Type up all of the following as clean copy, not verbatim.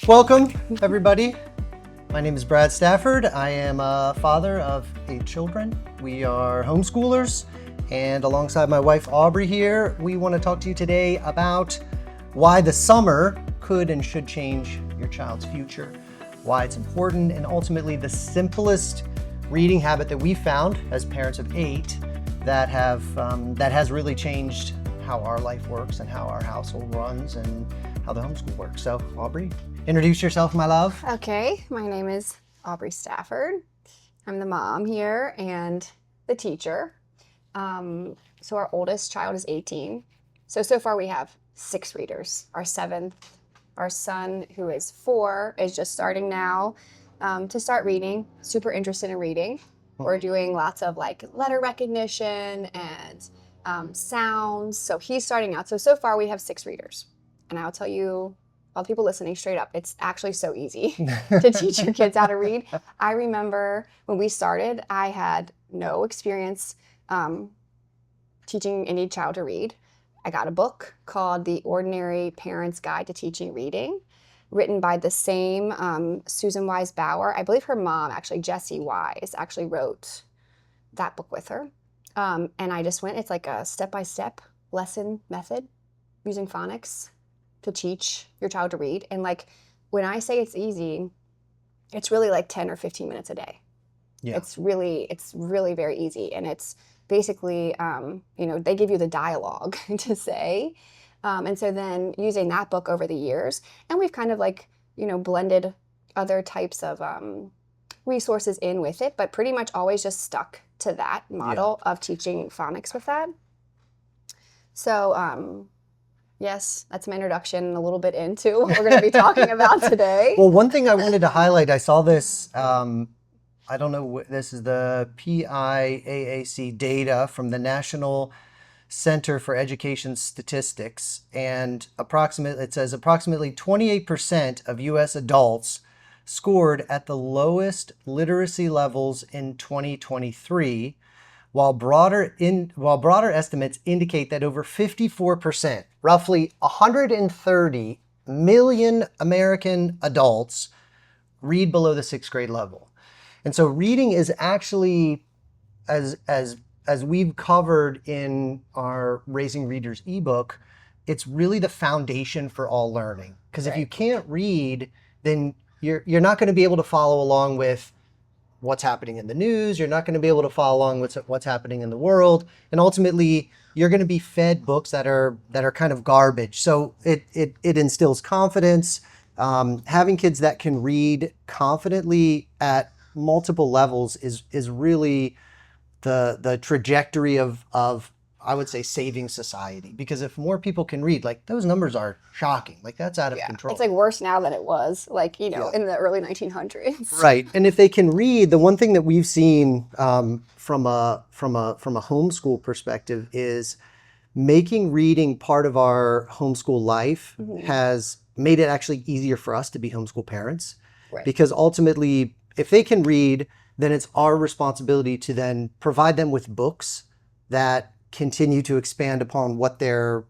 Welcome, everybody. My name is Brad Stafford. I am a father of 8 children. We are homeschoolers, and alongside my wife Aubrey here, we want to talk to you today about why the summer could and should change your child's future, why it's important, and ultimately the simplest reading habit that we found as parents of 8 that has really changed how our life works and how our household runs and how the homeschool works. So, Aubrey, introduce yourself, my love. Okay, my name is Aubrey Stafford. I'm the mom here and the teacher. So our oldest child is 18. So far we have 6 readers. Our 7th, our son, who is 4, is just starting now to start reading, super interested in reading. We're doing lots of like letter recognition and sounds. So he's starting out. So far we have 6 readers. And I'll tell you, all the people listening, straight up, it's actually so easy to teach your kids how to read. I remember when we started, I had no experience teaching any child to read. I got a book called The Ordinary Parent's Guide to Teaching Reading, written by the same Susan Wise Bauer. I believe her mom, actually, Jessie Wise, actually wrote that book with her. And I just went, it's like a step-by-step lesson method using phonics to teach your child to read. And like, when I say it's easy, it's really like 10 or 15 minutes a day. Yeah. It's really very easy. And it's basically, they give you the dialogue to say. And so then using that book over the years, and we've kind of like, blended other types of resources in with it, but pretty much always just stuck to that model of teaching phonics with that. So, yes, that's my introduction and a little bit into what we're going to be talking about today. Well, one thing I wanted to highlight, I saw this, I don't know, this is the PIAAC data from the National Center for Education Statistics, and it says approximately 28% of U.S. adults scored at the lowest literacy levels in 2023, while broader estimates indicate that over 54%, roughly 130 million American adults, read below the 6th grade level. And so reading is actually, as we've covered in our Raising Readers ebook, it's really the foundation for all learning. Because if you can't read, then you're not going to be able to follow along with what's happening in the news. You're not going to be able to follow along with what's happening in the world. And ultimately, you're going to be fed books that are kind of garbage. So it instills confidence. Having kids that can read confidently at multiple levels is really the trajectory of I would say saving society, because if more people can read, like, those numbers are shocking. Like, that's out of control. It's like worse now than it was, like, in the early 1900s. Right. And if they can read, the one thing that we've seen from a homeschool perspective is making reading part of our homeschool life has made it actually easier for us to be homeschool parents. Right. Because ultimately, if they can read, then it's our responsibility to then provide them with books that continue to expand upon what their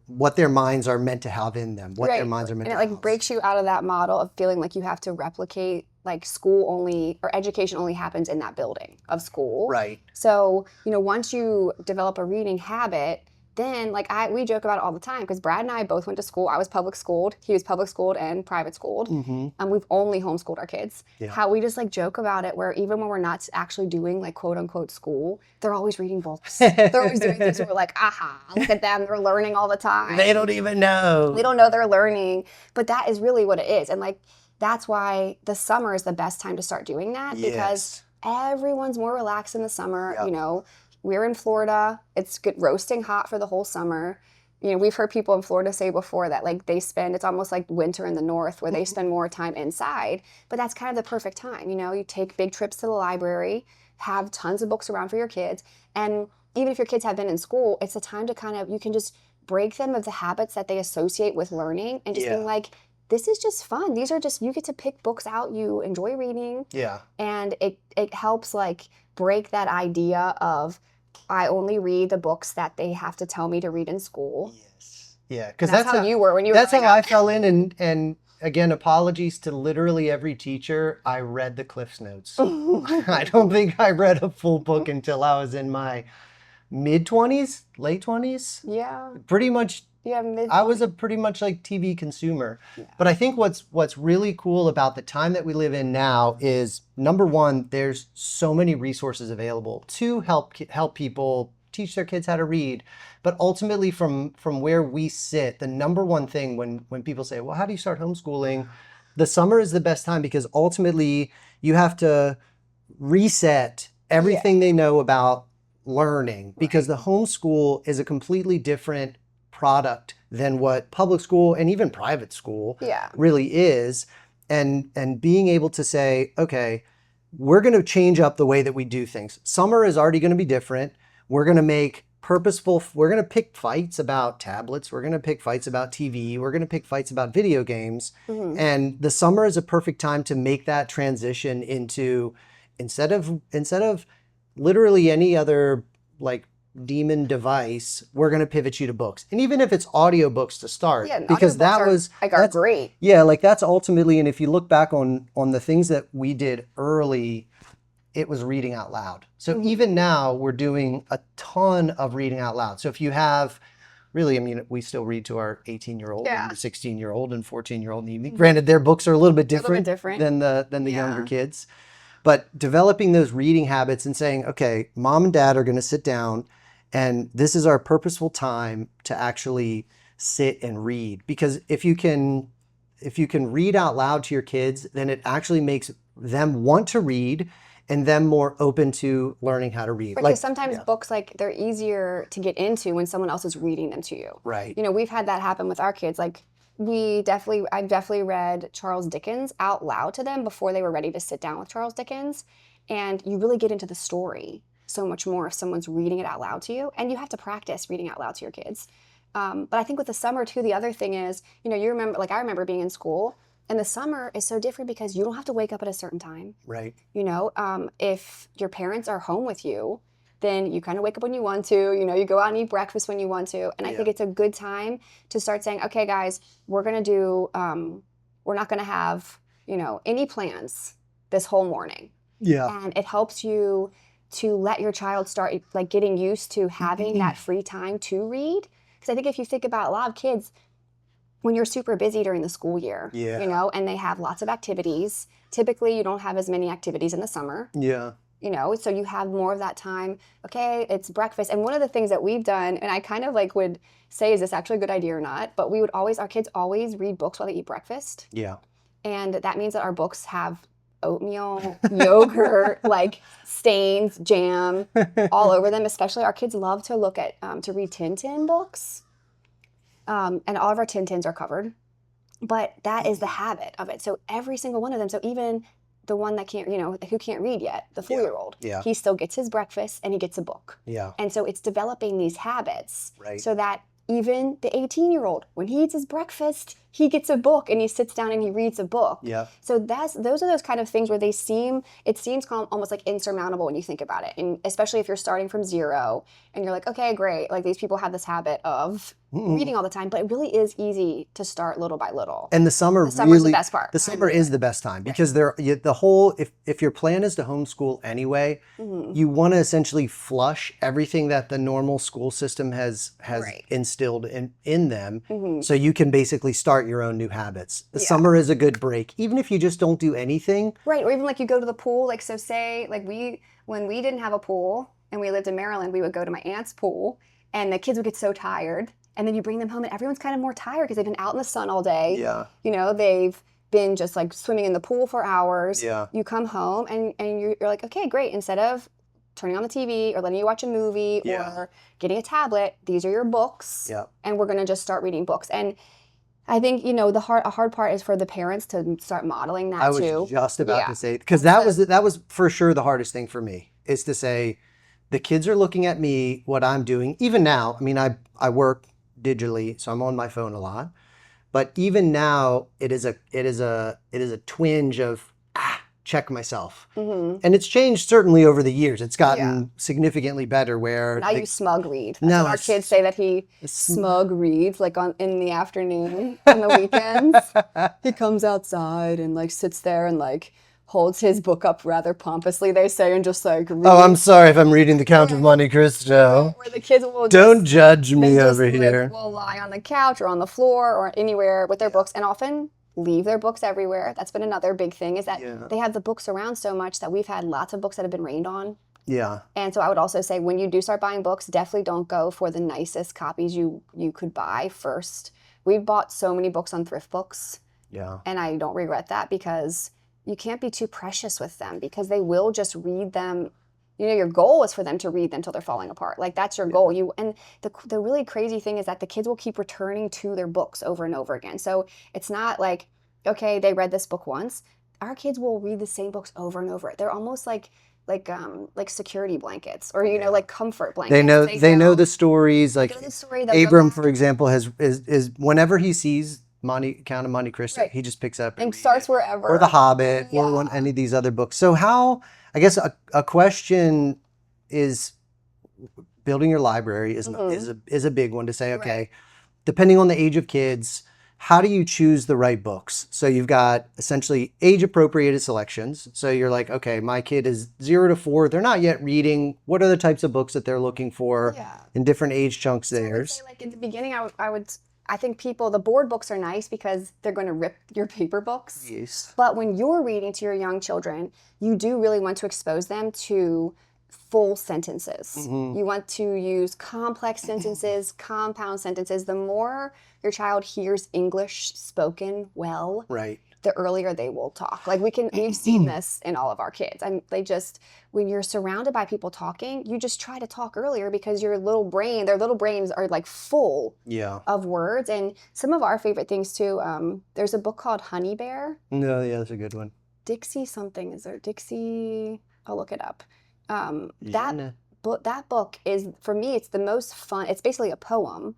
minds are meant to have in them, their minds are meant to have. And it like breaks you out of that model of feeling like you have to replicate, like, school only, or education only happens in that building of school. Right. So, once you develop a reading habit, then we joke about it all the time, because Brad and I both went to school. I was public schooled. He was public schooled and private schooled. Mm-hmm. We've only homeschooled our kids. Yeah. How we just like joke about it, where even when we're not actually doing like quote unquote school, they're always reading books. They're always doing things where we're like, aha, look at them. They're learning all the time. They don't even know. They don't know they're learning. But that is really what it is. And like, that's why the summer is the best time to start doing that. Yes. Because everyone's more relaxed in the summer. Yep. We're in Florida. It's good, roasting hot for the whole summer. We've heard people in Florida say before that like it's almost like winter in the north, where they spend more time inside. But that's kind of the perfect time. You take big trips to the library, have tons of books around for your kids. And even if your kids have been in school, it's a time to you can just break them of the habits that they associate with learning, and just being like, this is just fun. These are just, you get to pick books out you enjoy reading. Yeah. And it helps like break that idea of, I only read the books that they have to tell me to read in school. Yes. Yeah, because that's how you were when you were That's how growing up. I fell in, and again, apologies to literally every teacher. I read the Cliff's Notes. I don't think I read a full book until I was in my mid 20s, late 20s. Yeah. Pretty much Yeah, mid. I was a pretty much like TV consumer. Yeah. But I think what's really cool about the time that we live in now is, number one, there's so many resources available to help people teach their kids how to read. But ultimately, from where we sit, the number one thing when people say, well, how do you start homeschooling? The summer is the best time, because ultimately you have to reset everything they know about learning, because the homeschool is a completely different product than what public school and even private school Yeah. really is. And being able to say, okay, we're going to change up the way that we do things. Summer is already going to be different. We're going to make purposeful, we're going to pick fights about tablets. We're going to pick fights about TV. We're going to pick fights about video games. And the summer is a perfect time to make that transition into, instead of literally any other like demon device, we're going to pivot you to books. And even if it's audiobooks to start, Yeah, because that audiobooks was are that's great. yeah, like that's ultimately, and if you look back on the things that we did early, it was reading out loud. So even now we're doing a ton of reading out loud. So if you have really, I mean, we still read to our 18-year-old Yeah. and 16-year-old and 14-year-old in the evening. Granted, their books are a little bit different, different. than the younger Yeah. kids. But developing those reading habits and saying, okay, mom and dad are going to sit down, and this is our purposeful time to actually sit and read. Because if you can read out loud to your kids, then it actually makes them want to read and them more open to learning how to read. Because sometimes books, like, they're easier to get into when someone else is reading them to you. Right. You know, we've had that happen with our kids. Like, I've definitely read Charles Dickens out loud to them before they were ready to sit down with Charles Dickens. And you really get into the story so much more if someone's reading it out loud to you. And you have to practice reading out loud to your kids. But I think with the summer too, the other thing is, you know, I remember being in school, and the summer is so different because you don't have to wake up at a certain time. Right. You know, if your parents are home with you, then you kind of wake up when you want to, you know, you go out and eat breakfast when you want to. And I think it's a good time to start saying, okay, guys, we're not going to have, you know, any plans this whole morning. Yeah. And it helps you to let your child start like getting used to having that free time to read. Because I think if you think about a lot of kids, when you're super busy during the school year, you know, and they have lots of activities, typically you don't have as many activities in the summer. Yeah. You know, so you have more of that time. Okay, it's breakfast. And one of the things that we've done, and I kind of like would say, is this actually a good idea or not? But our kids always read books while they eat breakfast. Yeah. And that means that our books have oatmeal, yogurt, like stains, jam all over them. Especially our kids love to look at, to read Tintin books. And all of our Tintins are covered. But that is the habit of it. So every single one of them, so even the one that can't, you know, who can't read yet, the 4-year-old, he still gets his breakfast and he gets a book. Yeah. And so it's developing these habits Right. so that even the 18-year-old, when he eats his breakfast, he gets a book and he sits down and he reads a book. Yeah. So those are those kind of things where it seems almost like insurmountable when you think about it. And especially if you're starting from zero and you're like, okay, great. Like, these people have this habit of reading all the time, but it really is easy to start little by little. And the summer's the best part. The summer is the best time, because if your plan is to homeschool anyway, you want to essentially flush everything that the normal school system has instilled in them, so you can basically start your own new habits. The summer is a good break, even if you just don't do anything. Right, or even like you go to the pool. Like, so say like when we didn't have a pool and we lived in Maryland, we would go to my aunt's pool, and the kids would get so tired. And then you bring them home and everyone's kind of more tired because they've been out in the sun all day. Yeah. You know, they've been just like swimming in the pool for hours. Yeah. You come home and you're like, okay, great. Instead of turning on the TV or letting you watch a movie or getting a tablet, these are your books. Yeah. And we're going to just start reading books. And I think, you know, a hard part is for the parents to start modeling that too. I was just about to say, because that was for sure the hardest thing for me, is to say, the kids are looking at me, what I'm doing. Even now, I mean, I work digitally, so I'm on my phone a lot. But even now, it is a twinge of check myself. Mm-hmm. And it's changed certainly over the years. It's Yeah. gotten significantly better where Now you smug read. That's No, what our kids say, that he it's smug reads like in the afternoon on the weekends. He comes outside and like sits there and like holds his book up rather pompously, they say, and just like reads. Oh, I'm sorry if I'm reading the Count of Monte Cristo. Where the kids will Don't just, judge they me just over like here. will lie on the couch or on the floor or anywhere with their books, and often leave their books everywhere. That's been another big thing, is that Yeah. they have the books around so much that we've had lots of books that have been rained on. Yeah. And so I would also say, when you do start buying books, definitely don't go for the nicest copies you could buy first. We've bought so many books on thrift books, Yeah. and I don't regret that, because you can't be too precious with them, because they will just read them. You know, your goal is for them to read them until they're falling apart. Like, that's your goal. And the really crazy thing is that the kids will keep returning to their books over and over again. So it's not like, okay, they read this book once. Our kids will read the same books over and over. They're almost like security blankets, or you know, like comfort blankets. They know the stories. Like know the story, they'll go Abram, back. for example, is whenever he sees Count of Monte Cristo, Right. he just picks up And reads starts it. wherever. Or The Hobbit, Yeah. or any of these other books. So how, I guess a question is, building your library is a big one to say, okay, Right. depending on the age of kids, how do you choose the right books? So you've got essentially age appropriated selections. So you're like, okay, my kid is 0 to 4. They're not yet reading. What are the types of books that they're looking for Yeah. in different age chunks So I would theirs? say, like, in the beginning, I think the board books are nice because they're going to rip your paper books. Yes. But when you're reading to your young children, you do really want to expose them to full sentences. Mm-hmm. You want to use complex sentences, compound sentences. The more your child hears English spoken well, Right. the earlier they will talk. Like, we've seen this in all of our kids. When you're surrounded by people talking, you just try to talk earlier, because their little brains are like full Yeah. of words. And some of our favorite things too, there's a book called Honey Bear. No, yeah, that's a good one. Dixie something, is there Dixie? I'll look it up. Jenna. That book is, for me, it's the most fun. It's basically a poem.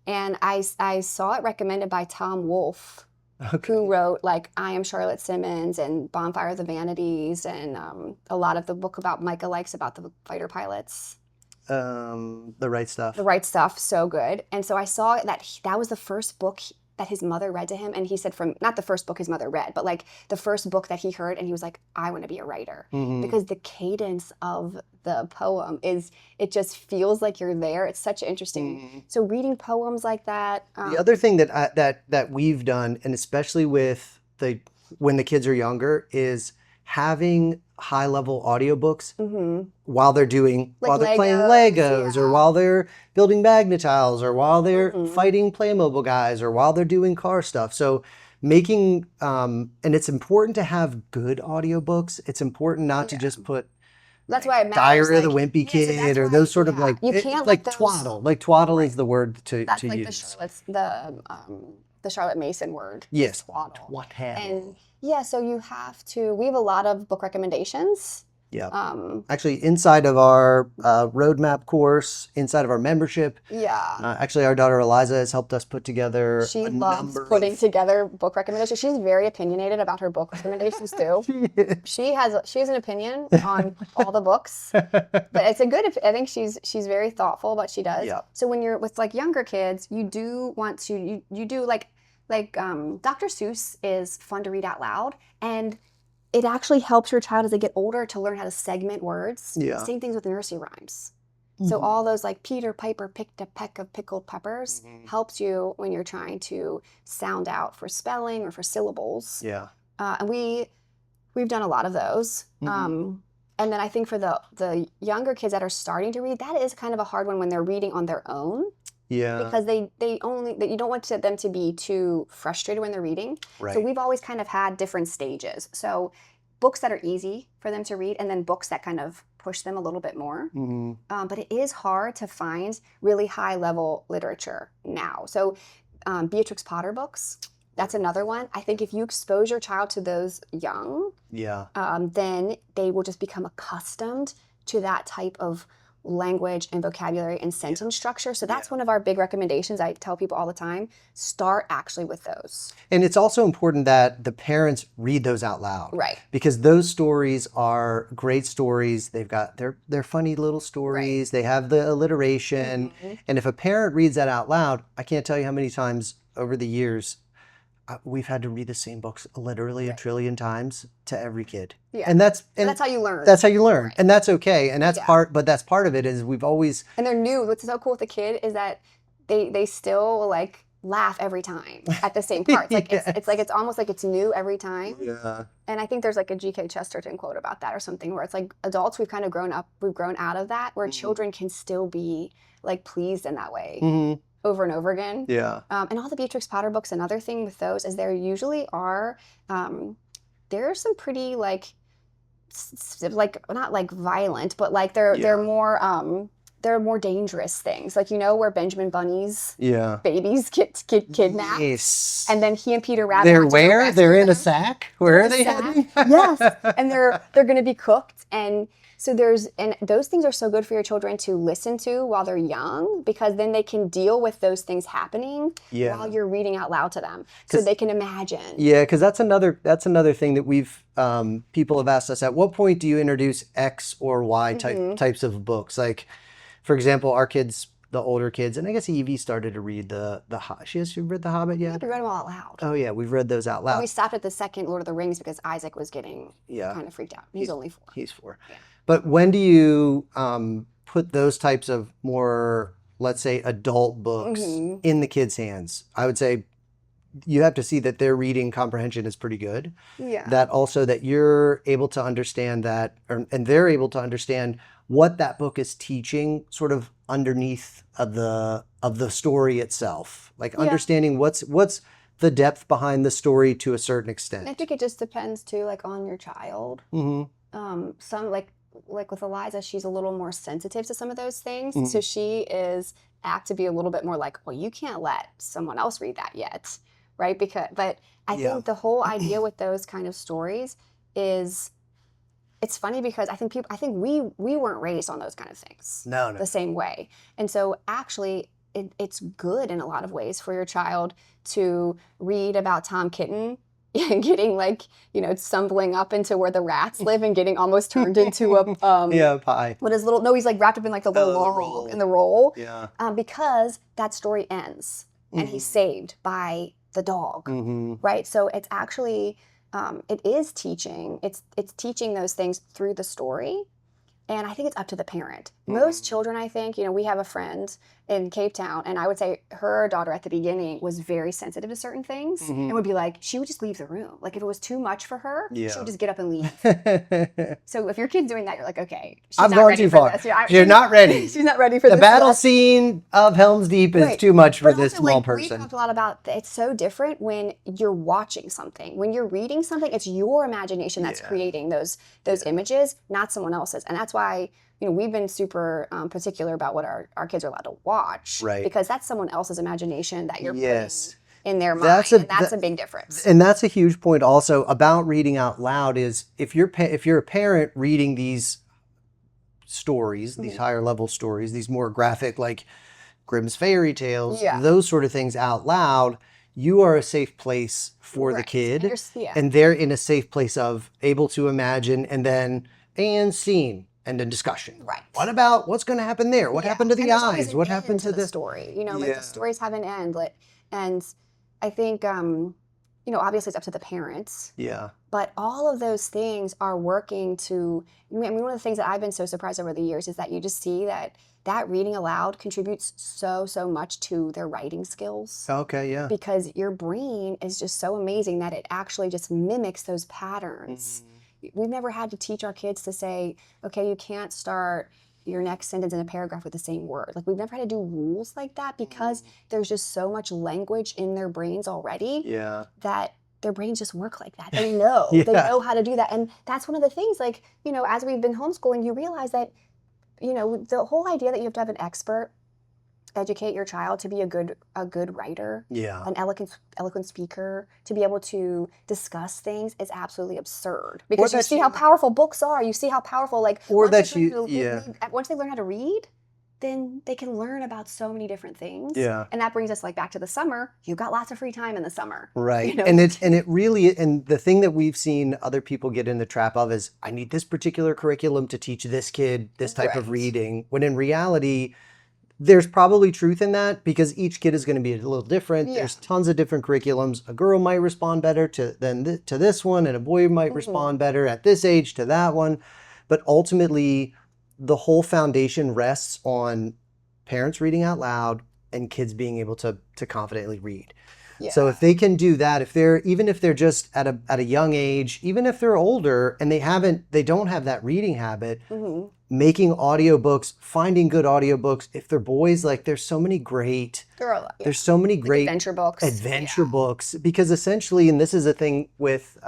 And I saw it recommended by Tom Wolfe, Okay. who wrote like I Am Charlotte Simmons and Bonfire of the Vanities, and a lot of the book about Micah likes about the fighter pilots. The Right Stuff. The Right Stuff, so good. And so I saw that was the first book that his mother read to him, and he said, not the first book his mother read, but like the first book that he heard, and he was like, I want to be a writer. Mm-hmm. Because the cadence of the poem it just feels like you're there. It's such interesting. Mm-hmm. So reading poems like that. The other thing that we've done, and especially with when the kids are younger, is having high-level audiobooks while they're playing Legos, or while they're building Magna-Tiles, or while they're fighting Playmobil guys, or while they're doing car stuff. So making and it's important to have good audiobooks. It's important not to just put that's why it matters. Diary of the Wimpy Kid, or those sort of like you can't like those, twaddle. Like twaddle is the word to that's like use. The Charlotte Mason word. Yes. Twaddle. And yeah, so we have a lot of book recommendations. Yeah. Actually, inside of our roadmap course, inside of our membership, actually, our daughter Eliza has helped us put together. She loves putting together book recommendations. She's very opinionated about her book recommendations too. She has an opinion on all the books, but it's I think she's very thoughtful, but she does. Yeah. So when you're with like younger kids, you do want to you do like Dr. Seuss is fun to read out loud, and it actually helps your child as they get older to learn how to segment words. Yeah. Same things with nursery rhymes. So all those like Peter Piper picked a peck of pickled peppers helps you when you're trying to sound out for spelling or for syllables. Yeah. And we've done a lot of those. And then I think for the younger kids that are starting to read, that is kind of a hard one when they're reading on their own. Yeah. Because you don't want them to be too frustrated when they're reading. Right. So we've always kind of had different stages. So books that are easy for them to read, and then books that kind of push them a little bit more. But it is hard to find really high level literature now. So Beatrix Potter books, that's another one. I think if you expose your child to those young, then they will just become accustomed to that type of language and vocabulary and sentence structure. So that's Yeah. one of our big recommendations. I tell people all the time, start actually with those. And it's also important that the parents read those out loud. Right. Because those stories are great stories. They've got they're funny little stories. They have the alliteration. Mm-hmm. And if a parent reads that out loud, I can't tell you how many times over the years we've had to read the same books literally a trillion times to every kid. Yeah. And that's how you learn. That's how you learn. Right. And that's okay. And that's Yeah. that's part of it is we've always And they're new. What's so cool with the kid is that they still like laugh every time at the same parts. Like Yes. it's like it's almost like it's new every time. Yeah. And I think there's like a G.K. Chesterton quote about that or something where it's like adults we've kind of grown out of that where children can still be like pleased in that way. Mm-hmm. Over and over again. Yeah. And all the Beatrix Potter books, another thing with those is there usually are, there are some pretty like not like violent, but like they're more dangerous things. Like, where Benjamin Bunny's babies get kidnapped. Yes. And then he and Peter Rabbit They're have to go where? rescue They're in a them. sack? Where are they Sack. heading? Yes. And they're going to be cooked. And so and those things are so good for your children to listen to while they're young, because then they can deal with those things happening while you're reading out loud to them, so they can imagine. Yeah, because that's another thing that we've people have asked us. At what point do you introduce X or Y types of books? Like, for example, our kids, the older kids, and I guess Evie started to read she read The Hobbit yet? We read them all out loud. Oh yeah, we've read those out loud. We stopped at the second Lord of the Rings because Isaac was getting kind of freaked out. He's only 4. He's 4. Yeah. But when do you put those types of more, let's say, adult books in the kids' hands? I would say you have to see that their reading comprehension is pretty good. Yeah. That also that you're able to understand that, and they're able to understand what that book is teaching, sort of underneath of the story itself. Like understanding what's the depth behind the story to a certain extent. I think it just depends too, like on your child. Mm-hmm. Some like with Eliza, she's a little more sensitive to some of those things. So she is apt to be a little bit more like, well, you can't let someone else read that yet, right? But I think the whole idea with those kind of stories is, it's funny because I think we weren't raised on those kind of things the same way. And so actually it's good in a lot of ways for your child to read about Tom Kitten and getting stumbling up into where the rats live and getting almost turned into a pie. he's like wrapped up in like the little roll. in the roll. Yeah. Because that story ends and he's saved by the dog. Right? So it's actually it is teaching. It's teaching those things through the story. And I think it's up to the parent. Most children, I think, we have a friend in Cape Town, and I would say her daughter at the beginning was very sensitive to certain things and would be like, she would just leave the room. Like if it was too much for her, she would just get up and leave. So if your kid's doing that, you're like, okay, she's I've not gone ready too for far. this. You're not ready. She's not ready for The this. battle yet. scene of Helm's Deep is too much for But this also, small We person. talked a lot about it's so different when you're watching something. When you're reading something, it's your imagination that's creating those images, not someone else's. And that's why we've been super particular about what our kids are allowed to watch, Right? Because that's someone else's imagination that you're putting in their mind. That's a big difference. And that's a huge point also about reading out loud is if you're a parent reading these stories, these higher level stories, these more graphic like Grimm's fairy tales, those sort of things out loud, you are a safe place for the kid, and they're in a safe place of able to imagine and scene. And then discussion. Right. What about what's going to happen there? What happened to the eyes? What happened to the story? Like the stories have an end. And I think, obviously it's up to the parents. Yeah. But all of those things are working to. One of the things that I've been so surprised over the years is that you just see that reading aloud contributes so much to their writing skills. Okay. Yeah. Because your brain is just so amazing that it actually just mimics those patterns. We've never had to teach our kids to say, okay, you can't start your next sentence in a paragraph with the same word. Like we've never had to do rules like that because there's just so much language in their brains already that their brains just work like that. They know. They know how to do that. And that's one of the things, like, as we've been homeschooling, you realize that, the whole idea that you have to have an expert educate your child to be a good writer, Yeah. an eloquent speaker, to be able to discuss things is absolutely absurd. Or Because you that see how powerful books are. You see how powerful, like, or that you, yeah. once they learn how to read, then they can learn about so many different things. Yeah. And that brings us like back to the summer. You've got lots of free time in the summer. Right. You know? And it really, and the thing that we've seen other people get in the trap of is, I need this particular curriculum to teach this kid this type of Right. reading. When in reality, there's probably truth in that, because each kid is going to be a little different. Yeah. There's tons of different curriculums. A girl might respond better to to this one, and a boy might respond better at this age to that one. But ultimately, the whole foundation rests on parents reading out loud and kids being able to confidently read. Yeah. So if they can do that, even if they're just at a young age, even if they're older and they don't have that reading habit, making audiobooks, finding good audiobooks. If they're boys, like there's so many great Adventure books. Adventure books, because essentially, and this is a thing with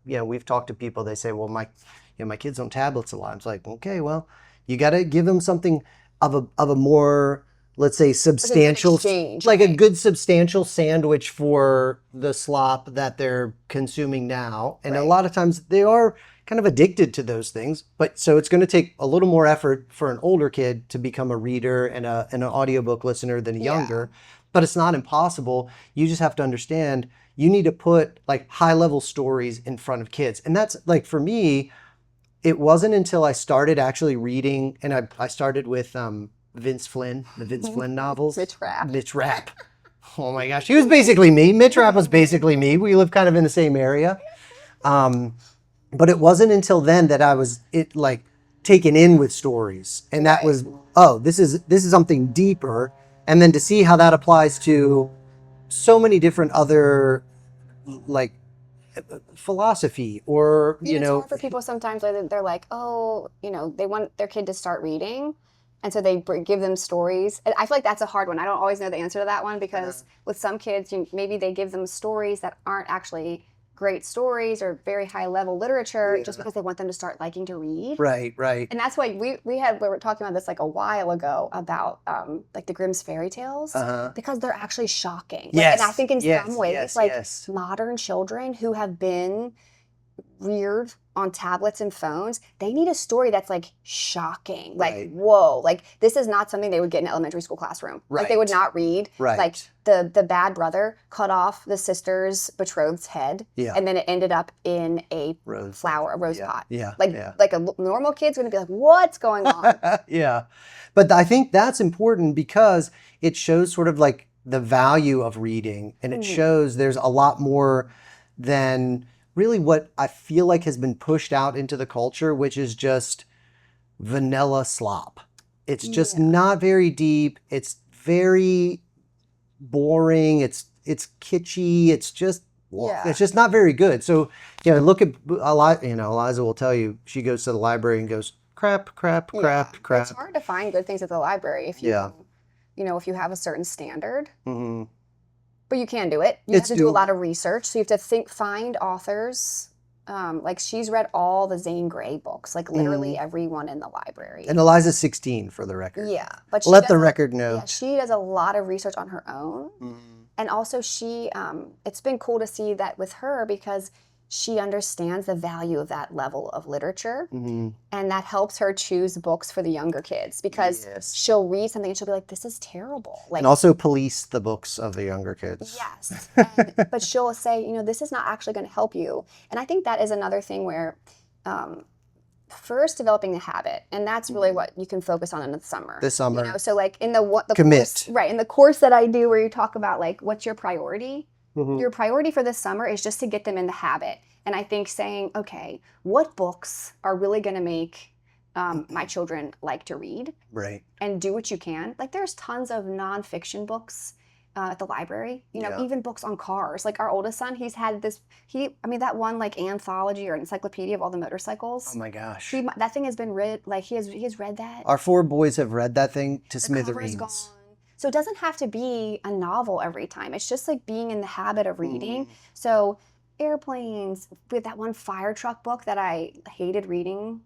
we've talked to people, they say, well, my kids on tablets a lot. It's like, okay, well, you got to give them something of a more, let's say, substantial, exchange, a good substantial sandwich for the slop that they're consuming now. And a lot of times they are kind of addicted to those things. But so it's going to take a little more effort for an older kid to become a reader and an audiobook listener than a younger. But it's not impossible. You just have to understand, you need to put like high level stories in front of kids. And that's like, for me, it wasn't until I started actually reading, and I started with Vince Flynn, the Vince Flynn novels. Mitch Rapp. Oh my gosh. He was basically me. Mitch Rapp was basically me. We live kind of in the same area. But it wasn't until then that I was taken in with stories. And that was, oh, this is something deeper. And then to see how that applies to so many different other philosophy, or it's hard for people sometimes. They're like, oh, they want their kid to start reading, and so they give them stories. And I feel like that's a hard one. I don't always know the answer to that one, because with some kids, maybe they give them stories that aren't actually great stories or very high level literature, just because they want them to start liking to read. Right. And that's why we were talking about this like a while ago about like the Grimm's fairy tales, because they're actually shocking. Yes. And I think in some ways, modern children who have been reared on tablets and phones, they need a story that's like shocking. Like, whoa, like this is not something they would get in an elementary school classroom. Like they would not read. Like the bad brother cut off the sister's betrothed's head, and then it ended up in a rose pot. Like a normal kid's gonna be like, what's going on? But I think that's important, because it shows sort of like the value of reading, and it shows there's a lot more than really what I feel like has been pushed out into the culture, which is just vanilla slop. It's just not very deep. It's very boring. It's kitschy. It's just not very good. So, look at Eliza will tell you, she goes to the library and goes, crap. It's hard to find good things at the library if you, if you have a certain standard. But you can do it. You have to do a lot of research. So you have to find authors. Like she's read all the Zane Grey books, like literally everyone in the library. And Eliza's 16, for the record. Yeah, but let the record know. Yeah, she does a lot of research on her own, and also she. It's been cool to see that with her, because she understands the value of that level of literature, and that helps her choose books for the younger kids, because she'll read something and she'll be like, this is terrible. Like, and also police the books of the younger kids. Yes. But she'll say, this is not actually going to help you. And I think that is another thing where first developing the habit, and that's really what you can focus on in the summer. This summer. So like in the commit. Course, in the course that I do, where you talk about like, what's your priority? Your priority for this summer is just to get them in the habit. And I think saying, okay, what books are really going to make my children like to read? Right. And do what you can. Like there's tons of nonfiction books at the library, even books on cars. Like our oldest son, he's had that one like anthology or encyclopedia of all the motorcycles. Oh my gosh. That thing has been read, like he has read that. Our 4 boys have read that thing to the smithereens. Cover's gone. So it doesn't have to be a novel every time. It's just like being in the habit of reading. So airplanes, with that one fire truck book that I hated reading.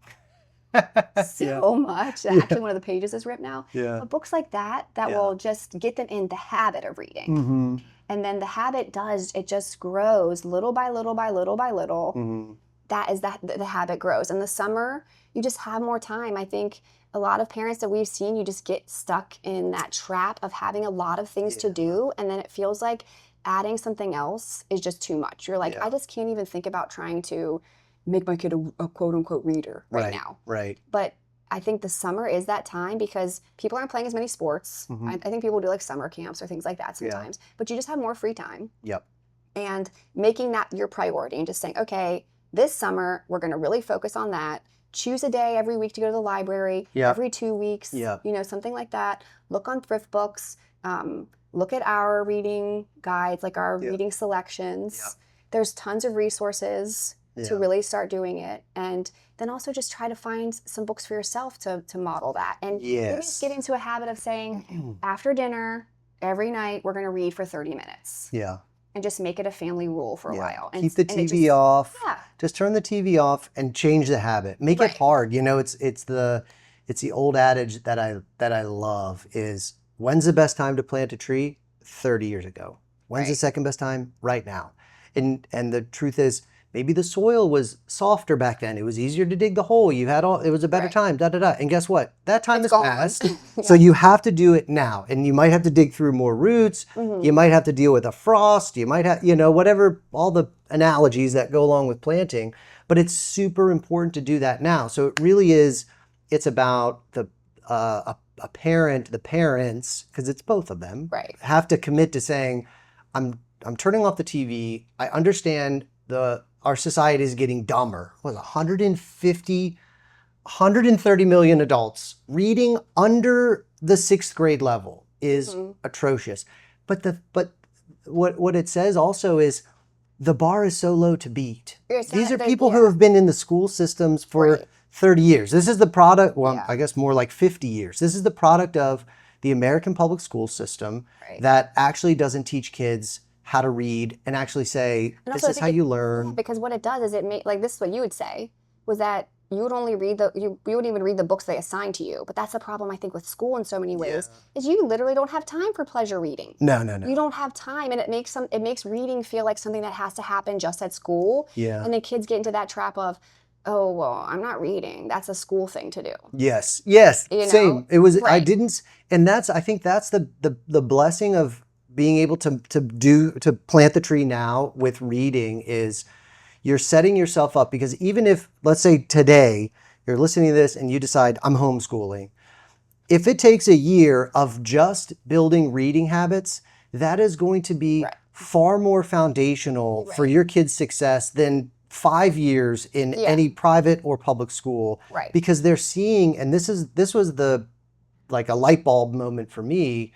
Yeah. so much that Yeah. actually one of the pages is ripped now. Yeah. But books like that Yeah. will just get them in the habit of reading. Mm-hmm. And then the habit it just grows little by little by little by little. Mm-hmm. That is that the habit grows. In the summer, you just have more time. I think a lot of parents that we've seen, you just get stuck in that trap of having a lot of things to Yeah. do, and then it feels like adding something else is just too much. You're like, Yeah. I just can't even think about trying to make my kid a quote unquote reader right now. Right. But I think the summer is that time because people aren't playing as many sports. Mm-hmm. I think people do like summer camps or things like that Yeah. sometimes, but you just have more free time. Yep. And making that your priority and just saying, okay, this summer we're going to really focus on that. Choose a day every week to go to the library. Yep. Every 2 weeks, Yep. something like that. Look on thrift books. Look at our reading guides, like our Yep. reading selections. Yep. There's tons of resources to Yeah. really start doing it. And then also just try to find some books for yourself to model that. And maybe just Yes. get into a habit of saying, after dinner, every night, we're going to read for 30 minutes. Yeah. And just make it a family rule for a Yeah. while. And Keep the it TV just- off. Yeah. Just turn the TV off and change the habit. Make Right. it hard. It's the old adage that I love is, when's the best time to plant a tree? 30 years ago. When's the Right. second best time? Right now. And the truth is, maybe the soil was softer back then. It was easier to dig the hole. It was a better Right. time. Da da da. And guess what? That time It's has gone. passed. Yeah. So you have to do it now. And you might have to dig through more roots. Mhm. You might have to deal with a frost. You might have, whatever, all the analogies that go along with planting. But it's super important to do that now. So it really is, it's about the parents, because it's both of them, Right. have to commit to saying, I'm turning off the TV. I understand our society is getting dumber. What was it, 130 million adults reading under the 6th grade level is atrocious. But what it says also is the bar is so low to beat. These are people who have been in the school systems for Right. 30 years. This is the product, well, Yeah. I guess more like 50 years. This is the product of the American public school system Right. that actually doesn't teach kids how to read and actually say, And this also, I is think how you learn. because what it does is like this is what you would say, was that you would only read you wouldn't even read the books they assign to you. But that's the problem I think with school in so many ways, is you literally don't have time for pleasure reading. No. You don't have time, and it makes reading feel like something that has to happen just at school. Yeah. And then kids get into that trap of, oh well, I'm not reading. That's a school thing to do. Yes, You know? same. It was, I Right. didn't, and I think that's the blessing of being able to plant the tree now with reading is you're setting yourself up, because even if, let's say today, you're listening to this and you decide I'm homeschooling, if it takes a year of just building reading habits, that is going to be Right. far more foundational for Right. your kid's success than 5 years in Yeah. any private or public school. Right. Because they're seeing, and this was like a light bulb moment for me,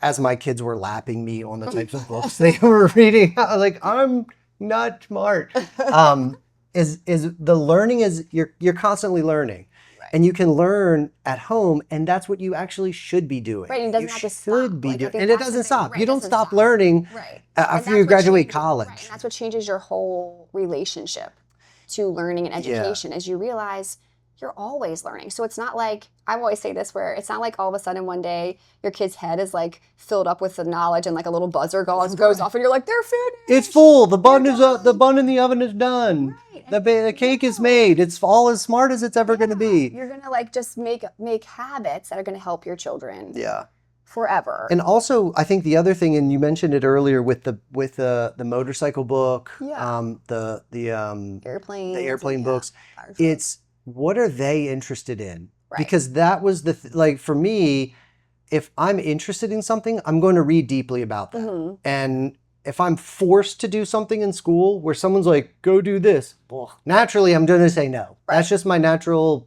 as my kids were lapping me on the types of books they were reading. I was like, I'm not smart. Is the learning is you're constantly learning. Right. And you can learn at home, and that's what you actually should be doing. Right, and it doesn't You have to should stop. be Like, I doing, think and it that's the doesn't thing. stop. Right, You it don't doesn't stop stop. learning Right. after And you that's what graduate changes- college. Right, and that's what changes your whole relationship to learning and education, as you realize you're always learning. So it's not like, I always say this, where it's not like all of a sudden one day your kid's head is like filled up with the knowledge and like a little buzzer goes off and you're like, they're finished. It's full. The bun is done. the bun in the oven is done. Right. The cake is made. It's all as smart as it's ever going to be. You're gonna like just make habits that are gonna help your children Yeah. forever. And also, I think the other thing, and you mentioned it earlier with the motorcycle book, Yeah. the Airplanes. airplane and, books. fire trucks. It's what are they interested in? Right. Because that was like for me, if I'm interested in something, I'm going to read deeply about that. Mhm. And if I'm forced to do something in school where someone's like, go do this, well, naturally I'm going to say no. Right. That's just my natural.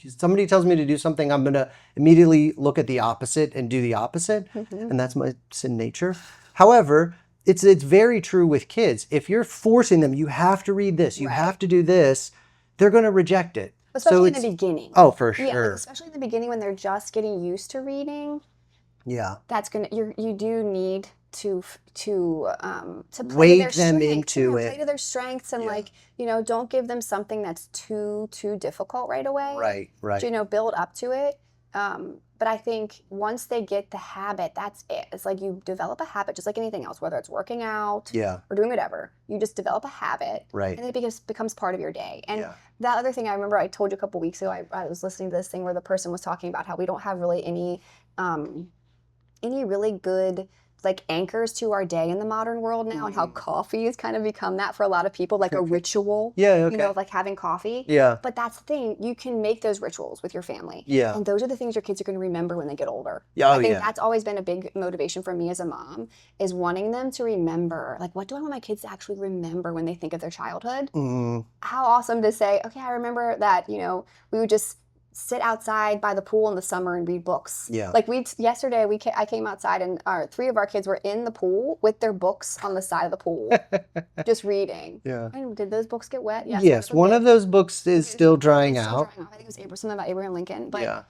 Somebody tells me to do something, I'm going to immediately look at the opposite and do the opposite. Mhm. And that's my sin nature. However, it's very true with kids. If you're forcing them, you have to read this, you Right. have to do this, they're going to reject it. Especially in the beginning. Oh, for Yeah, like, sure. especially in the beginning when they're just getting used to reading. Yeah. That's gonna you do need to play to their Wake them strengths. into Play it. to their strengths and Yeah. like, don't give them something that's too difficult right away. Right, right. Build up to it. But I think once they get the habit, that's it. It's like you develop a habit just like anything else, whether it's working out Yeah, or doing whatever. You just develop a habit right. and it becomes part of your day. And Yeah. that other thing I remember I told you a couple weeks ago, I was listening to this thing where the person was talking about how we don't have really any really good like anchors to our day in the modern world now, and how coffee has kind of become that for a lot of people, like a ritual. Yeah, okay. Of like having coffee. Yeah. But that's the thing, you can make those rituals with your family. Yeah. And those are the things your kids are going to remember when they get older. Yeah, I think that's always been a big motivation for me as a mom, is wanting them to remember, like, what do I want my kids to actually remember when they think of their childhood? How awesome to say, okay, I remember that, we would just sit outside by the pool in the summer and read books. Yeah. Like yesterday, I came outside and three of our kids were in the pool with their books on the side of the pool, just reading. Yeah. And did those books get wet? Yes, one of those books is still drying out. I think it was something about Abraham Lincoln. But Yeah.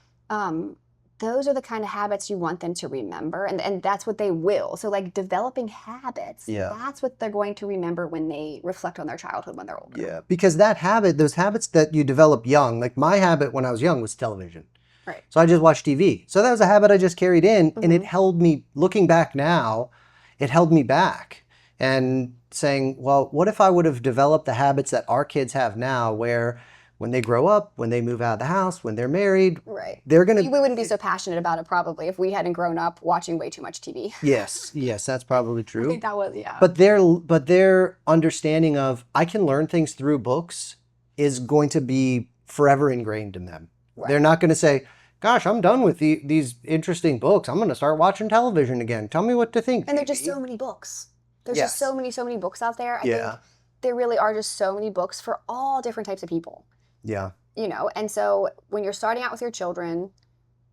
those are the kind of habits you want them to remember, and that's what they will. So like developing habits, that's what they're going to remember when they reflect on their childhood when they're older. Yeah, because those habits that you develop young, like my habit when I was young was television. Right. So I just watched TV. So that was a habit I just carried in, and it held me, looking back now, it held me back. And saying, well, what if I would have developed the habits that our kids have now, where when they grow up, when they move out of the house, when they're married, they're going to... We wouldn't be so passionate about it probably if we hadn't grown up watching way too much TV. Yes, that's probably true. I think that was, But their understanding of, I can learn things through books is going to be forever ingrained in them. Right. They're not going to say, gosh, I'm done with these interesting books. I'm going to start watching television again. Tell me what to think. And there's just so many books. There's just so many books out there. I think there really are just so many books for all different types of people. Yeah. And so when you're starting out with your children,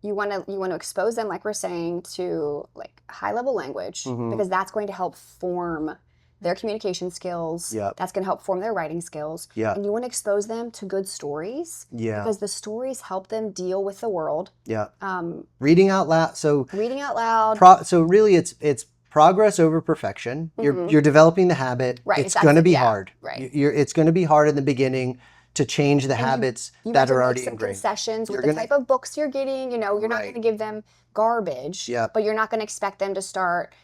you want to expose them, like we're saying, to like high level language, because that's going to help form their communication skills. That's going to help form their writing skills. And you want to expose them to good stories. Because the stories help them deal with the world. Reading out loud. Reading out loud. So really it's progress over perfection. You're developing the habit. Right. It's going to be hard. Right. It's going to be hard in the beginning to change the habits that are already ingrained. Concessions with the type of books you're getting. You're not going to give them garbage, but you're not going to expect them to start,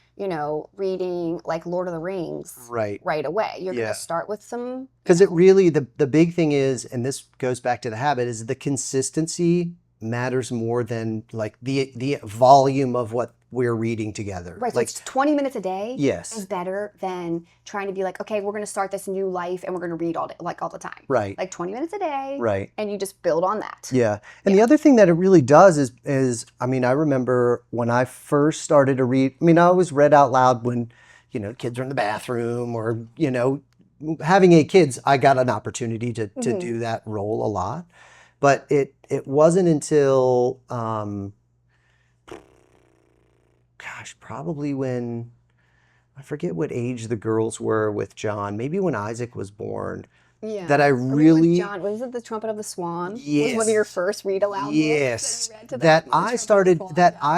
reading like Lord of the Rings right away. You're going to start with some... Because it really, the big thing is, and this goes back to the habit, is the consistency matters more than like the volume of what we're reading together. Right, so like it's 20 minutes a day yes. is better than trying to be like, okay, we're going to start this new life and we're going to read all day, like all the time. Right. Like 20 minutes a day. Right. And you just build on that. Yeah. And the other thing that it really does is, I mean, I remember when I first started to read, I mean, I always read out loud when, kids are in the bathroom or, having 8 kids, I got an opportunity to do that role a lot. But it wasn't until, probably when, I forget what age the girls were with John, maybe when Isaac was born, that I really... John, was it The Trumpet of the Swan? Yes. Was one of your first read aloud books? Yes. That I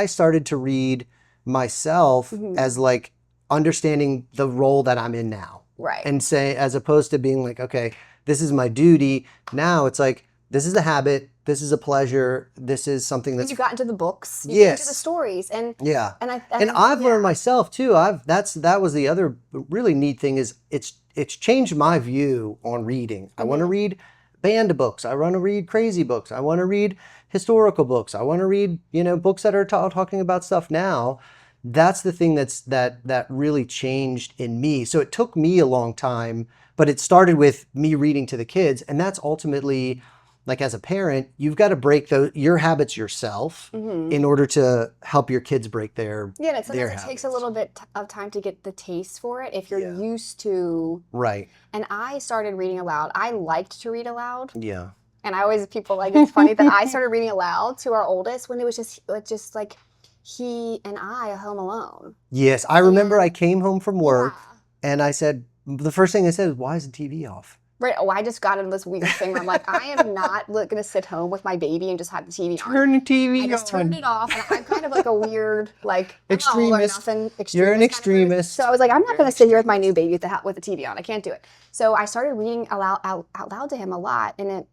started to read myself as like understanding the role that I'm in now. Right. And say, as opposed to being like, okay, this is my duty. Now it's like, this is a habit. This is a pleasure. This is something that's... You got into the books. You got into the stories. And I've learned myself too. That was the other really neat thing is it's changed my view on reading. I want to read banned books. I want to read crazy books. I want to read historical books. I want to read, books that are talking about stuff now. That's the thing that really changed in me. So it took me a long time, but it started with me reading to the kids, and that's ultimately... Like as a parent, you've got to break your habits yourself in order to help your kids break their habits. It takes a little bit of time to get the taste for it if you're used to... Right. And I started reading aloud. I liked to read aloud. Yeah. And it's funny that I started reading aloud to our oldest when it was just like he and I home alone. Yes. I remember I came home from work and I said, the first thing I said was, why is the TV off? Right. Oh, I just got into this weird thing where I'm like, I am not going to sit home with my baby and just have the TV on. Turn the TV I just turned on. it off. And I'm kind of like a weird, like, I'm not all or Extremist. nothing You're an extremist kind of person. extremist. So I was like, I'm not You're going an to sit here with my new extremist. baby with the TV on. I can't do it. So I started reading out loud to him a lot, and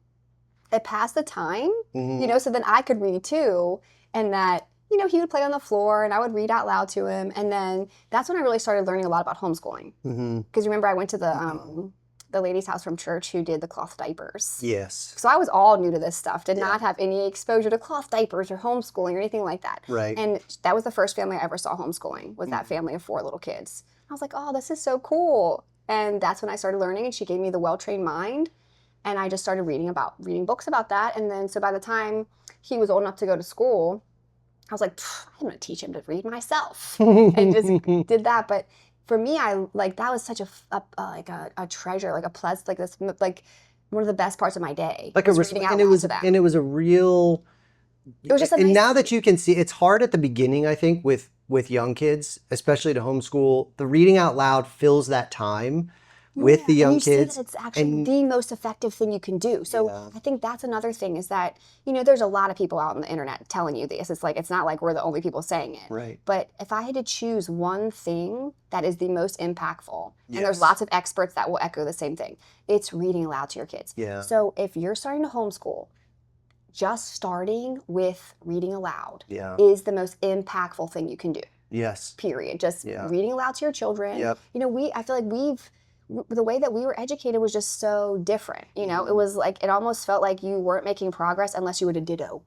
it passed the time, you know, so then I could read too. And that, you know, he would play on the floor and I would read out loud to him. And then that's when I really started learning a lot about homeschooling. Because remember, I went to the lady's house from church who did the cloth diapers. Yes. So I was all new to this stuff, did not have any exposure to cloth diapers or homeschooling or anything like that. Right. And that was the first family I ever saw homeschooling, was that family of 4 little kids. I was like, oh, this is so cool. And that's when I started learning, and she gave me the Well-Trained Mind. And I just started reading books about that. And then so by the time he was old enough to go to school, I was like, I'm going to teach him to read myself. And just did that. But for me, that was such a treasure, like a plus, like this, like one of the best parts of my day. Like reading out and it loud was to them. and it was a real. It was just a and nice now that you can see, it's hard at the beginning, I think, with young kids, especially to homeschool. The reading out loud fills that time with the young and you kids. see that it's actually the most effective thing you can do. So I think that's another thing, is that, you know, there's a lot of people out on the internet telling you this. It's not like we're the only people saying it. Right. But if I had to choose one thing that is the most impactful, and there's lots of experts that will echo the same thing, it's reading aloud to your kids. Yeah. So if you're starting to homeschool, just starting with reading aloud is the most impactful thing you can do. Yes. Period. Just reading aloud to your children. Yep. You know, I feel like the way that we were educated was just so different. You know, it was like, it almost felt like you weren't making progress unless you would a ditto.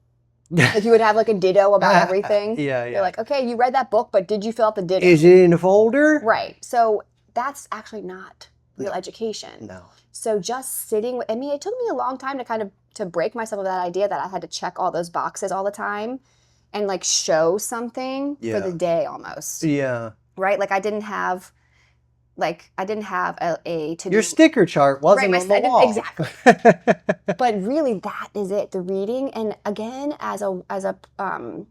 Like you would have like a ditto about everything. You're like, okay, you read that book, but did you fill out the ditto? Is it in a folder? Right. So that's actually not real education. No. So just sitting with, I mean, it took me a long time to kind of, to break myself of that idea that I had to check all those boxes all the time and like show something for the day almost. Yeah. Right? Like I didn't have a to-do. Your sticker chart wasn't on the wall. Exactly. But really, that is it. The reading, and again, as a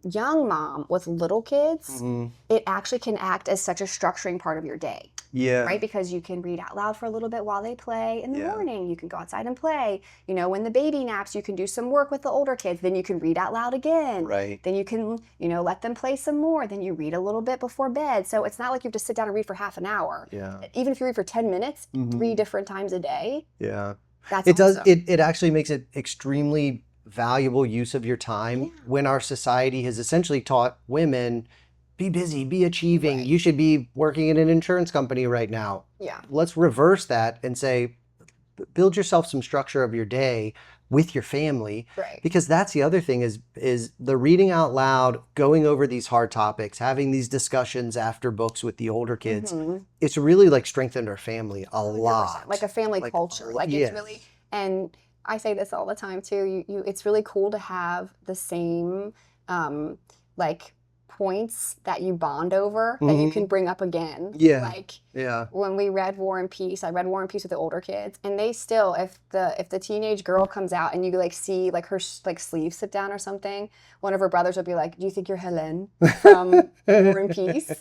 young mom with little kids, it actually can act as such a structuring part of your day. Yeah. Right? Because you can read out loud for a little bit while they play in the morning. You can go outside and play. You know, when the baby naps, you can do some work with the older kids. Then you can read out loud again. Right. Then you can, you know, let them play some more. Then you read a little bit before bed. So it's not like you have to sit down and read for half an hour. Yeah. Even if you read for 10 minutes, 3 different times a day. Yeah. That's it awesome. does. It actually makes it extremely valuable use of your time when our society has essentially taught women, be busy, be achieving. You should be working in an insurance company right now. Yeah. Let's reverse that and say, build yourself some structure of your day with your family. Right. Because that's the other thing is the reading out loud, going over these hard topics, having these discussions after books with the older kids. It's really like strengthened our family a 100%. lot. Like a family culture. Like it's really, and I say this all the time too, it's really cool to have the same like points that you bond over that you can bring up again. Yeah. Like when we read War and Peace, I read War and Peace with the older kids, and they still, if the teenage girl comes out and you like see like her like sleeves sit down or something, one of her brothers will be like, "Do you think you're Helen from War and Peace?"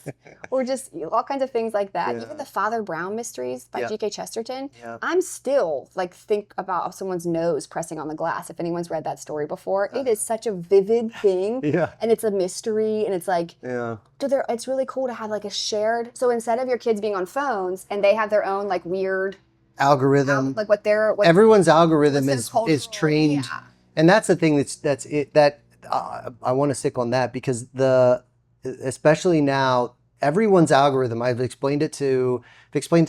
Or just all kinds of things like that. Even the Father Brown mysteries by G.K. Chesterton. I'm still like think about someone's nose pressing on the glass. If anyone's read that story before, it is such a vivid thing. And it's a mystery, and it's like, it's really cool to have like a shared. So instead of your kids being on phones and they have their own like weird algorithm, like what everyone's algorithm is trained, and that's the thing that I want to stick on that, because especially now everyone's algorithm. I've explained it to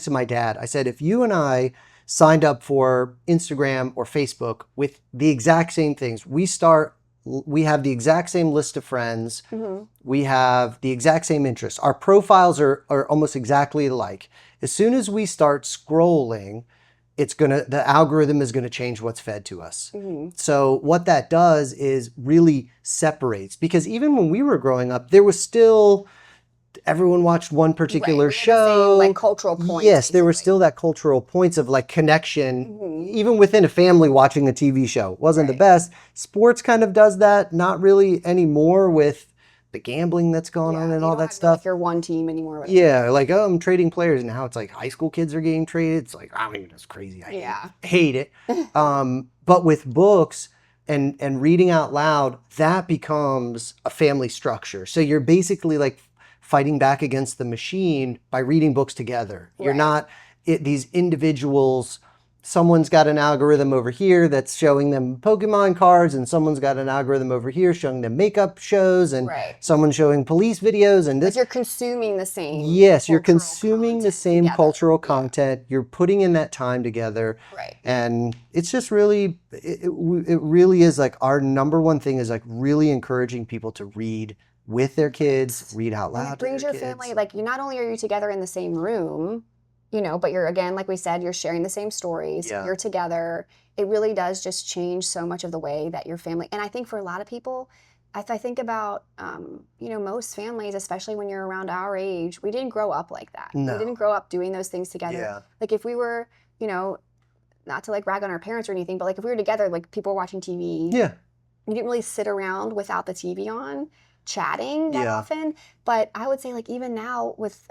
my dad. I said, if you and I signed up for Instagram or Facebook with the exact same things, we have the exact same list of friends. We have the exact same interests. Our profiles are almost exactly alike. As soon as we start scrolling, the algorithm is gonna change what's fed to us. So what that does is really separates, because even when we were growing up, there was still, everyone watched one particular show. Same, like cultural points. Yes, there were still that cultural points of like connection, even within a family watching a TV show. Wasn't the best. Sports kind of does that, not really anymore with the gambling that's going on Yeah, and you all don't that have your, like stuff. your one team anymore. Whatever. Yeah, like, oh, I'm trading players, and now it's like high school kids are getting traded. It's like, I don't even, that's crazy. I Yeah. hate it. But with books and reading out loud, that becomes a family structure. So you're basically like fighting back against the machine by reading books together. You're Right. not these individuals. Someone's got an algorithm over here that's showing them Pokemon cards, and someone's got an algorithm over here showing them makeup shows, and Right. someo's showing police videos, and Like this. you're consuming the same Yes, you're cultural consuming the content same together. cultural Yeah. content. You're putting in that time together. Right. And it's just really, it really is like our number one thing is like really encouraging people to read with their kids, read out And it loud to brings their your family, kids. like you not only are you together in the same room, but you're again, like we said, you're sharing the same stories, Yeah. you're together. It really does just change so much of the way that your family, and I think for a lot of people, if I think about, most families, especially when you're around our age, we didn't grow up like that. We No. didn't grow up doing those things together. Yeah. Like if we were, not to like rag on our parents or anything, but like if we were together, like people were watching TV, Yeah. you didn't really sit around without the TV on chatting that Yeah. often. But I would say like even now with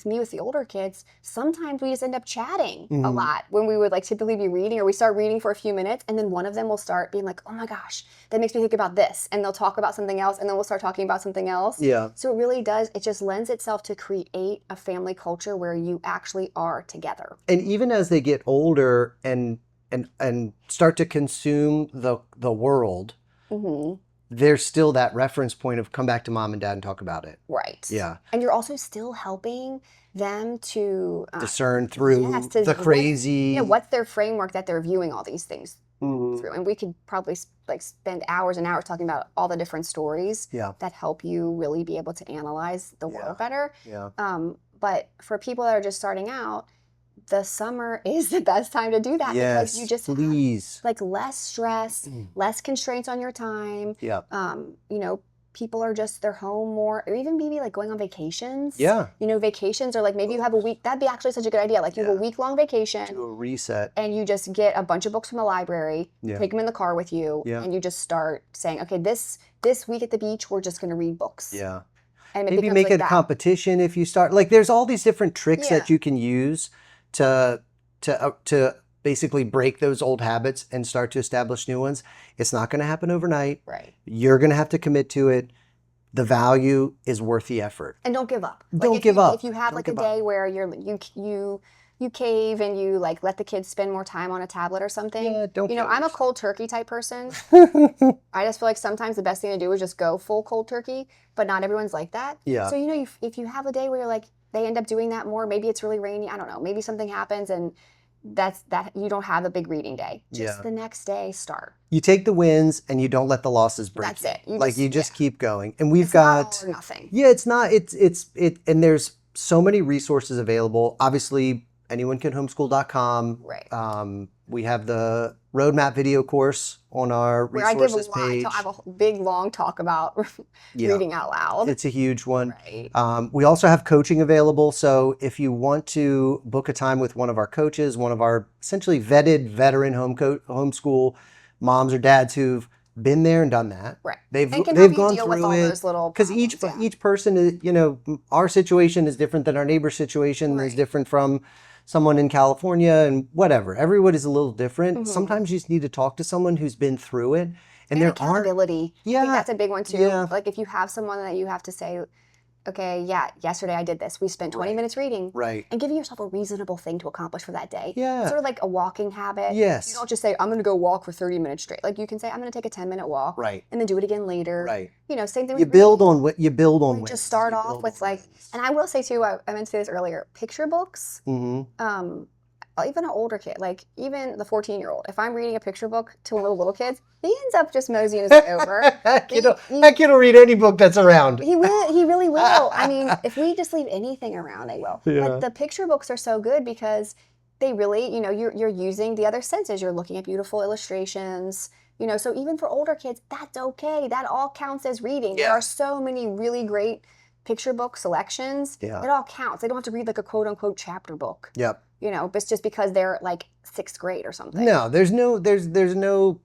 me with the older kids, sometimes we just end up chatting a Mhm. lot when we would like typically be reading, or we start reading for a few minutes and then one of them will start being like, oh my gosh, that makes me think about this, and they'll talk about something else and then we'll start talking about something else. Yeah. So it really does, it just lends itself to create a family culture where you actually are together. And even as they get older and start to consume the world, Mm-hmm. there's still that reference point of come back to mom and dad and talk about it. Right. Yeah. And you're also still helping them to Discern through yes, to the crazy. what's their framework that they're viewing all these things Mhm. through. And we could probably like spend hours and hours talking about all the different stories Yeah. that help you really be able to analyze the Yeah. world better. Yeah. But for people that are just starting out, the summer is the best time to do that because you Yes, just have please. like less stress, less constraints on your time. Yeah. People are just, they're home more, or even maybe like going on vacations. Yeah. Vacations, or like maybe you have a week, that'd be actually such a good idea. Like you have a Yeah. week-long vacation Do a reset. and you just get a bunch of books from the library, Yeah. take them in the car with you, Yeah. and you just start saying, okay, this week at the beach, we're just going to read books. Yeah. And it Maybe becomes make like it a that. competition if you start. Like there's all these different tricks Yeah. that you can use to basically break those old habits and start to establish new ones. It's not going to happen overnight. Right. You're going to have to commit to it. The value is worth the effort. And don't give up. Don't give up. If you have Don't like a give up. day where you cave and you like let the kids spend more time on a tablet or something. Yeah, don't kill I'm a yourself. cold turkey type person. I just feel like sometimes the best thing to do is just go full cold turkey, but not everyone's like that. Yeah. So if you have a day where you're like they end up doing that more, maybe it's really rainy, I don't know, maybe something happens and that you don't have a big reading day. Just the next day start. You take the wins and you don't let the losses break. That's it. You just keep going. And we've It's not got all or nothing. Yeah, it's not. And there's so many resources available. Obviously, anyone can homeschool.com. Right. We have the roadmap video course on our Where I give resources page. I have a big long talk about Yeah. reading out loud. It's a huge one. Right. We also have coaching available. So if you want to book a time with one of our coaches, one of our essentially vetted veteran homeschool moms or dads who've been there and done that. Right. They've And can help you gone deal through with all it. those little Because problems, each person is, our situation is different than our neighbor's situation. Is Right. different from someone in California and whatever. Everyone is a little different. Sometimes you just need to talk to someone who's been through it. And there aren't. accountability. I Yeah. think that's a big one too. Yeah. Like if you have someone that you have to say, okay, yeah, yesterday I did this. We spent 20 Right. minutes reading. Right. And giving yourself a reasonable thing to accomplish for that day. Yeah. Sort of like a walking habit. Yes. You don't just say, I'm going to go walk for 30 minutes straight. Like you can say, I'm going to take a 10-minute walk. Right. And then do it again later. Right. Same thing You with build reading. on what you build on. Just start off with like, and I will say too, I meant to say this earlier, picture books. Mm-hmm. Even an older kid, like even the 14-year-old, if I'm reading a picture book to one of the little kids, he ends up just moseying his way over. That kid will read any book that's around. He will. He really will. I mean, if we just leave anything around, they will. Yeah. But the picture books are so good because they really, you're using the other senses. You're looking at beautiful illustrations. So even for older kids, that's okay. That all counts as reading. Yeah. There are so many really great picture book selections. Yeah. It all counts. They don't have to read like a quote unquote chapter book. Yep. But it's just because they're like 6th grade or something. No, there's no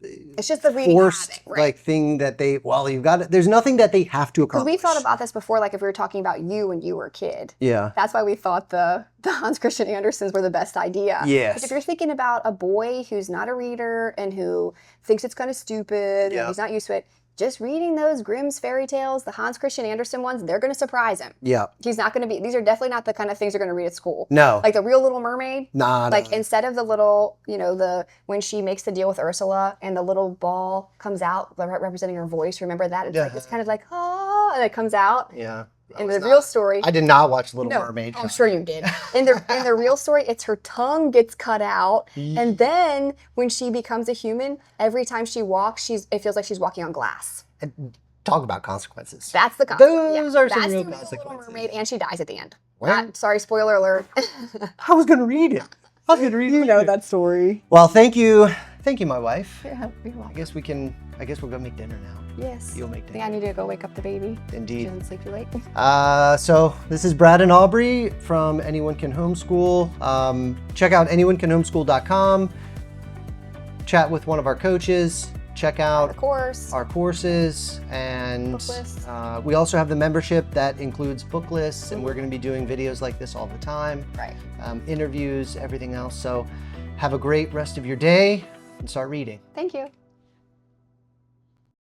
It's just the reading forced habit, right? like thing that you've got to, there's nothing that they have to Because accomplish. we thought about this before, like if we were talking about you when you were a kid. Yeah. That's why we thought the Hans Christian Andersens were the best idea. Yes. Because if you're thinking about a boy who's not a reader and who thinks it's kind of stupid and he's not used to it, just reading those Grimm's fairy tales, the Hans Christian Andersen ones, they're going to surprise him. Yeah. He's not going to be, these are definitely not the kind of things you're going to read at school. No. Like the Real Little Mermaid. Nah. Like instead of the little, when she makes the deal with Ursula and the little ball comes out representing her voice, remember that? It's like, it's kind of like, oh, and it comes out. Yeah. In the real story, I did not watch Little Mermaid. I'm sure you did. In the real story, it's her tongue gets cut out, and then when she becomes a human, every time she walks, it feels like she's walking on glass. Talk about consequences. That's the consequence. Those are some That's real the consequences. Little Mermaid, and she dies at the end. Well- Sorry, spoiler alert. I was gonna read it. I was gonna read it. You know that story. Well, thank you, my wife. Yeah, you're I welcome. guess we'll go make dinner now. Yes. You'll make I think dinner. I need to go wake up the baby. Indeed. She doesn't sleep too late. So this is Brad and Aubrey from Anyone Can Homeschool. Check out anyonecanhomeschool.com. Chat with one of our coaches. Check out The course. our courses, and Book lists. we also have the membership that includes book lists, and we're going to be doing videos like this all the time, Right. interviews, everything else. So have a great rest of your day and start reading. Thank you.